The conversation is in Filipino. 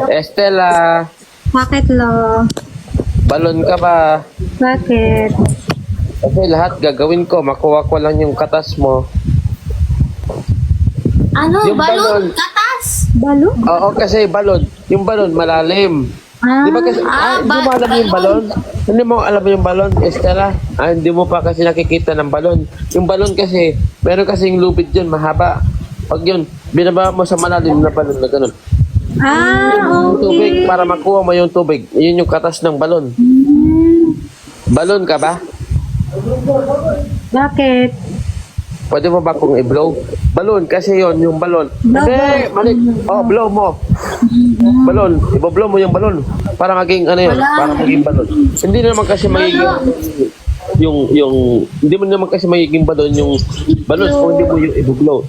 Estela, Bakit lo? balon ka ba? Bakit? Kasi lahat gagawin ko, makuha ko lang yung katas mo. Ano? Yung balon. Balon? Katas? Balo? Oo, kasi balon. Yung balon, malalim. Ah, Di ba kasi, hindi mo alam yung balon? Hindi mo alam yung balon, Estela? Hindi mo pa kasi nakikita ng balon. Yung balon kasi, meron kasing lubid yun, mahaba. Pag yun, binaba mo sa malalim na balon na ganun. Yung tubig, okay. para makuha mo yung tubig. Yun yung katas ng balon. Balon ka ba? Bakit? Pwede mo ba kung i-blow? Balon, kasi yon yung balon. Blow, Hindi, mali. Oh, blow mo. Balon, i-blow mo yung balon. Para maging, ano yun? Para maging balon. Hindi naman kasi magiging, hindi mo naman kasi magiging balon yung balon kung hindi mo yung i-blow.